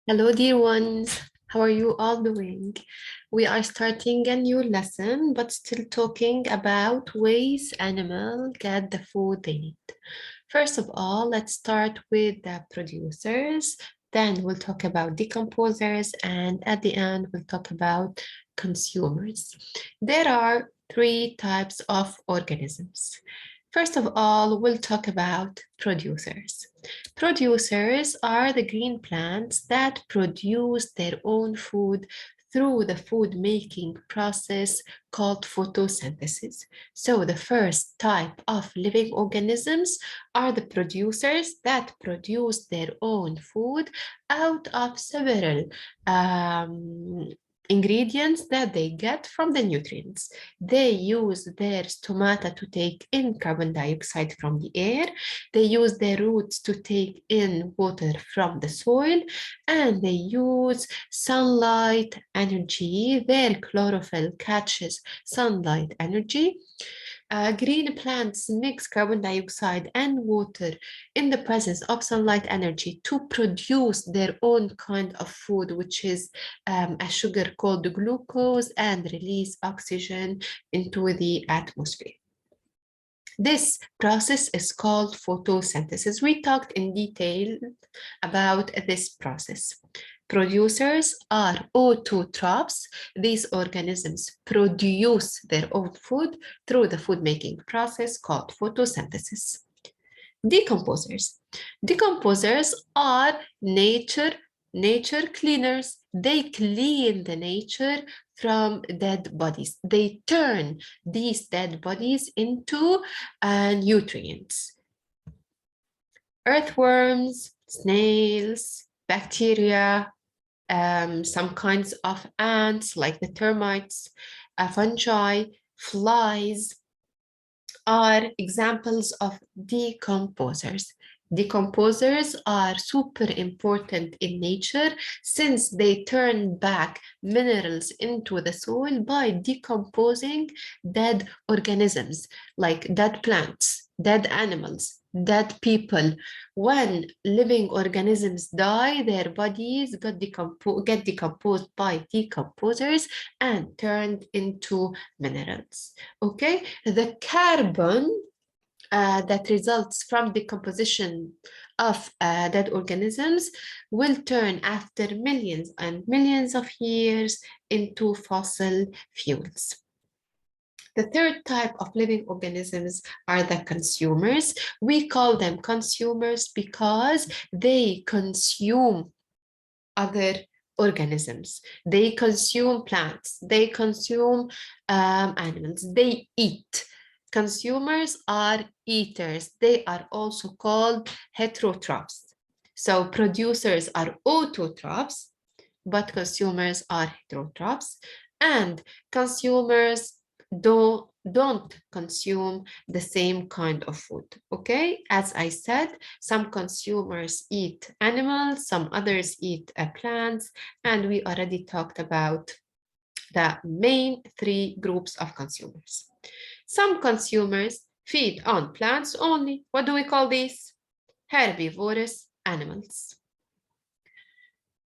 Hello, dear ones. How are you all doing? We are starting a new lesson, but still talking about ways animals get the food they need. First of all, let's start with the producers. Then we'll talk about decomposers, and at the end, we'll talk about consumers. There are three types of organisms. First of all, we'll talk about producers. Producers are the green plants that produce their own food through the food making process called photosynthesis. So the first type of living organisms are the producers that produce their own food out of several ingredients that they get from the nutrients. They use their stomata to take in carbon dioxide from the air. They use their roots to take in water from the soil, and they use sunlight energy. Their chlorophyll catches sunlight energy. Green plants mix carbon dioxide and water in the presence of sunlight energy to produce their own kind of food, which is a sugar called glucose, and release oxygen into the atmosphere. This process is called photosynthesis. We talked in detail about this process. Producers are autotrophs. These organisms produce their own food through the food making process called photosynthesis. Decomposers. Decomposers are nature cleaners. They clean the nature from dead bodies. They turn these dead bodies into nutrients. Earthworms, snails, bacteria, some kinds of ants like the termites, fungi, flies are examples of decomposers. Decomposers are super important in nature since they turn back minerals into the soil by decomposing dead organisms like dead plants, dead animals, dead people. When living organisms die, their bodies get decomposed by decomposers and turned into minerals. Okay, the carbon that results from decomposition of dead organisms will turn after millions and millions of years into fossil fuels. The third type of living organisms are the consumers. We call them consumers because they consume other organisms. They consume plants. They consume animals. They eat. Consumers are eaters. They are also called heterotrophs. So producers are autotrophs, but consumers are heterotrophs, and consumers don't consume the same kind of food. Okay, as I said, some consumers eat animals, some others eat plants, and we already talked about the main three groups of consumers. Some consumers feed on plants only. What do we call these? Herbivorous animals.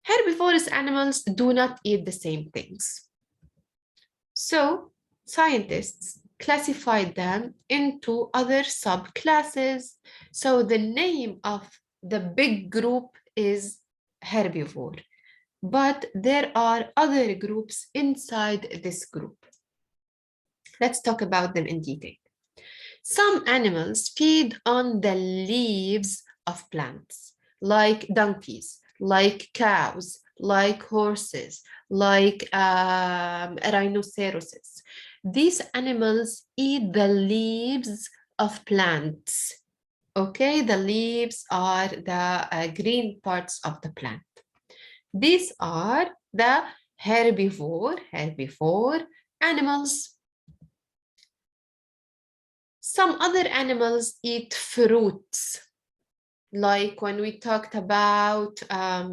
Herbivorous animals do not eat the same things. So scientists classified them into other subclasses. So the name of the big group is herbivore, but there are other groups inside this group. Let's talk about them in detail. Some animals feed on the leaves of plants, like donkeys, like cows, like horses, like rhinoceroses. These animals eat the leaves of plants. Okay, the leaves are the green parts of the plant. These are the herbivore animals. Some other animals eat fruits, like when we talked about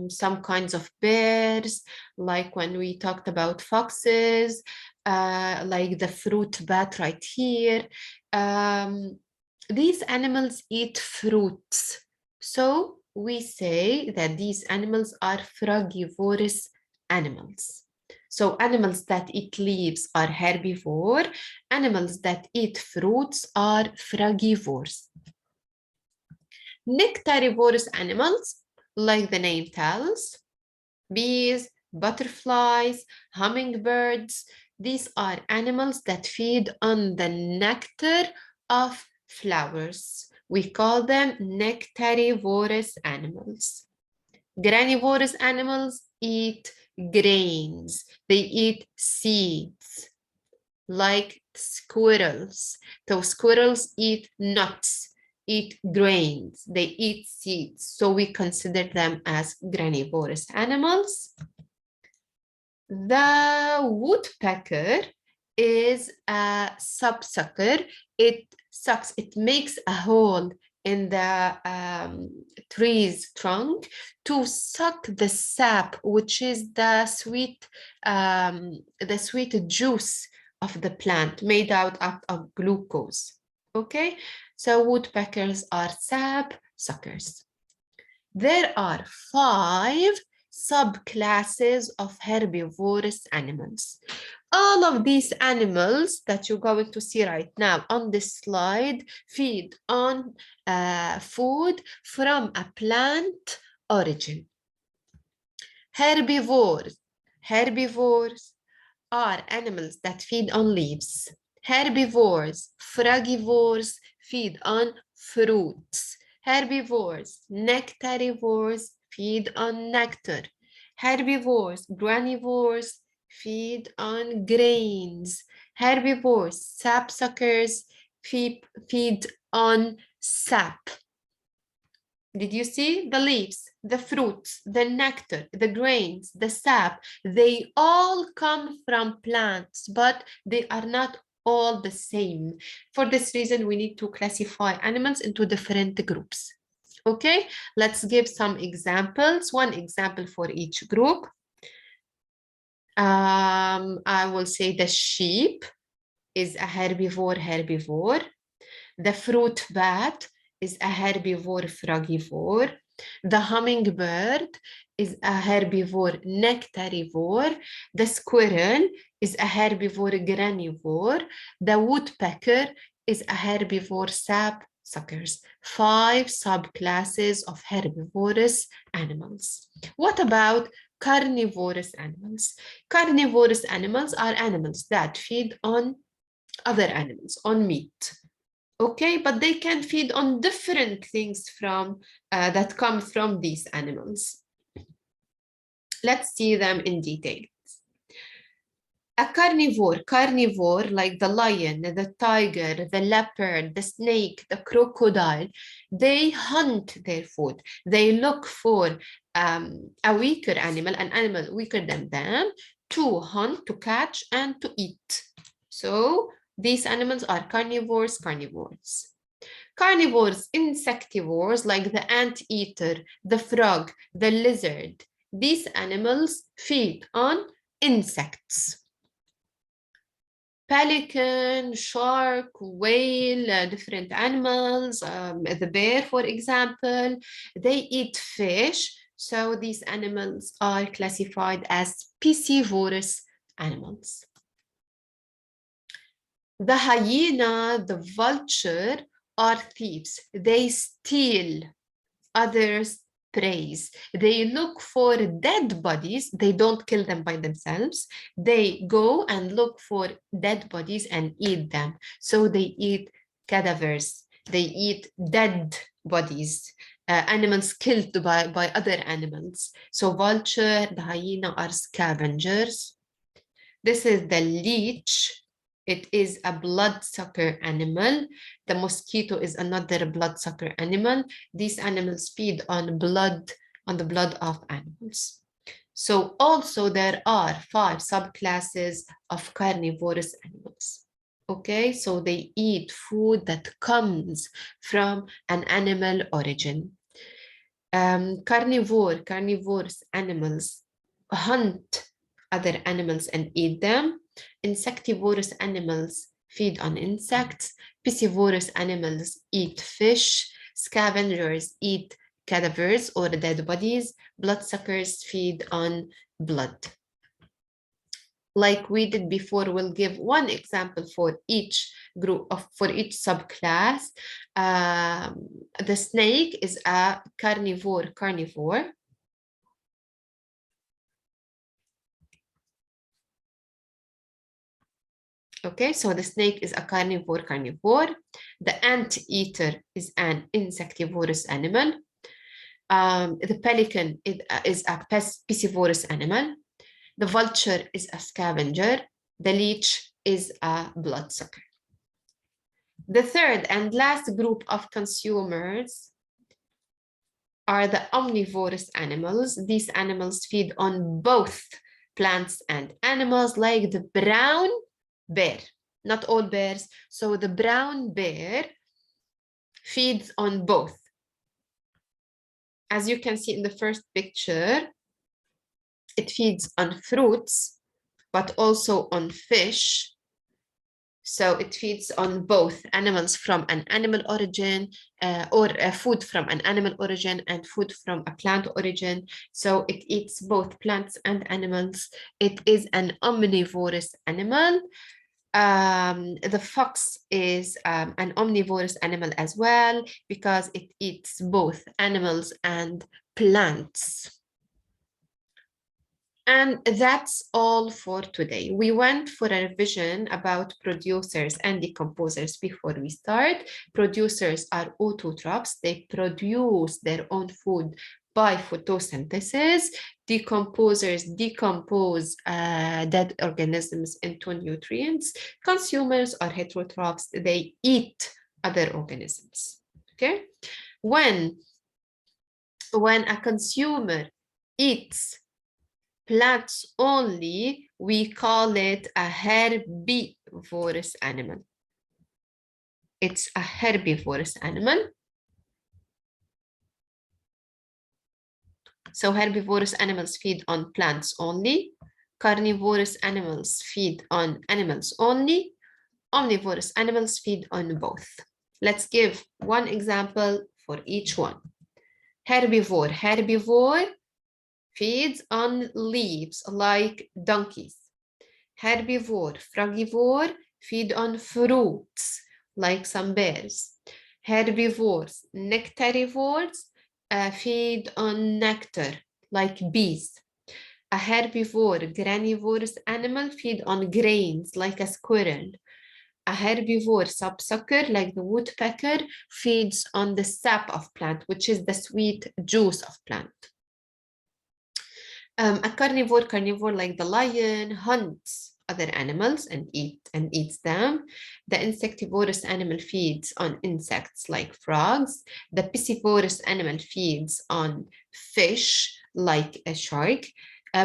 some kinds of bears, like when we talked about foxes, like the fruit bat right here. These animals eat fruits. So we say that these animals are frugivorous animals. So animals that eat leaves are herbivore. Animals that eat fruits are frugivores. Nectarivorous animals, like the name tells, bees, butterflies, hummingbirds, these are animals that feed on the nectar of flowers. We call them nectarivorous animals. Granivorous animals eat grains. They eat seeds, like squirrels. So squirrels eat nuts, eat grains, they eat seeds. So we consider them as granivorous animals. The woodpecker is a sapsucker. It sucks, it makes a hole in the tree's trunk to suck the sap, which is the sweet juice of the plant made out of glucose. Okay, so woodpeckers are sap suckers. There are 5 subclasses of herbivorous animals. All of these animals that you're going to see right now on this slide feed on food from a plant origin. Herbivores are animals that feed on leaves. Herbivores, frugivores feed on fruits. Herbivores, nectarivores feed on nectar. Herbivores, granivores feed on grains. Herbivores, sapsuckers feed on sap. Did you see the leaves, the fruits, the nectar, the grains, the sap? They all come from plants, but they are not all the same. For this reason, we need to classify animals into different groups. Okay, let's give some examples. One example for each group. I will say the sheep is a herbivore. The fruit bat is a herbivore frugivore. The hummingbird is a herbivore nectarivore. The squirrel is a herbivore granivore. The woodpecker is a herbivore sap suckers. 5 subclasses of herbivorous animals. What about carnivorous animals? Carnivorous animals are animals that feed on other animals, on meat. Okay, but they can feed on different things from that come from these animals. Let's see them in detail. A carnivore like the lion, the tiger, the leopard, the snake, the crocodile, they hunt their food. They look for a weaker animal, an animal weaker than them, to hunt, to catch, and to eat. So these animals are carnivores. Carnivores, insectivores, like the anteater, the frog, the lizard. These animals feed on insects. Pelican, shark, whale, different animals, the bear, for example, they eat fish. So these animals are classified as piscivorous animals. The hyena, the vulture are thieves. They steal others' prey. They look for dead bodies. They don't kill them by themselves. They go and look for dead bodies and eat them. So they eat cadavers. They eat dead bodies, animals killed by other animals. So vulture, the hyena are scavengers. This is the leech. It is a bloodsucker animal. The mosquito is another bloodsucker animal. These animals feed on the blood of animals. So also there are 5 subclasses of carnivorous animals. Okay, so they eat food that comes from an animal origin. Carnivorous animals hunt other animals and eat them. Insectivorous animals feed on insects. Piscivorous animals eat fish. Scavengers eat cadavers or dead bodies. Bloodsuckers feed on blood. Like we did before, we'll give one example for each group for each subclass. The snake is a carnivore. Okay, so the snake is a carnivore. The anteater is an insectivorous animal. The pelican is a piscivorous animal. The vulture is a scavenger. The leech is a bloodsucker. The third and last group of consumers are the omnivorous animals. These animals feed on both plants and animals, like the brown bear. Not all bears. So the brown bear feeds on both. As you can see in the first picture, it feeds on fruits, but also on fish. So it feeds on both animals from an animal origin or food from an animal origin and food from a plant origin. So it eats both plants and animals. It is an omnivorous animal. The fox is an omnivorous animal as well because it eats both animals and plants. And that's all for today. We went for a revision about producers and decomposers before we start. Producers are autotrophs. They produce their own food by photosynthesis. Decomposers decompose dead organisms into nutrients. Consumers are heterotrophs. They eat other organisms. Okay? When a consumer eats plants only, we call it a herbivorous animal. It's a herbivorous animal. So herbivorous animals feed on plants only. Carnivorous animals feed on animals only. Omnivorous animals feed on both. Let's give one example for each one. Herbivore. Herbivore feeds on leaves like donkeys. Herbivore, frugivore feed on fruits like some bears. Herbivores, nectarivores feed on nectar like bees. A herbivore, granivorous animal feed on grains like a squirrel. A herbivore sapsucker like the woodpecker feeds on the sap of plant, which is the sweet juice of plant. A carnivore like the lion hunts other animals and eats them. The insectivorous animal feeds on insects like frogs. The piscivorous animal feeds on fish like a shark.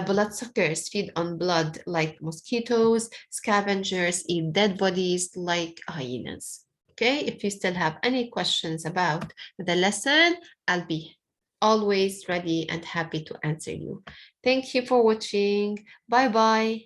Bloodsuckers feed on blood like mosquitoes. Scavengers eat dead bodies like hyenas. Okay, if you still have any questions about the lesson, I'll be always ready and happy to answer you. Thank you for watching. Bye-bye.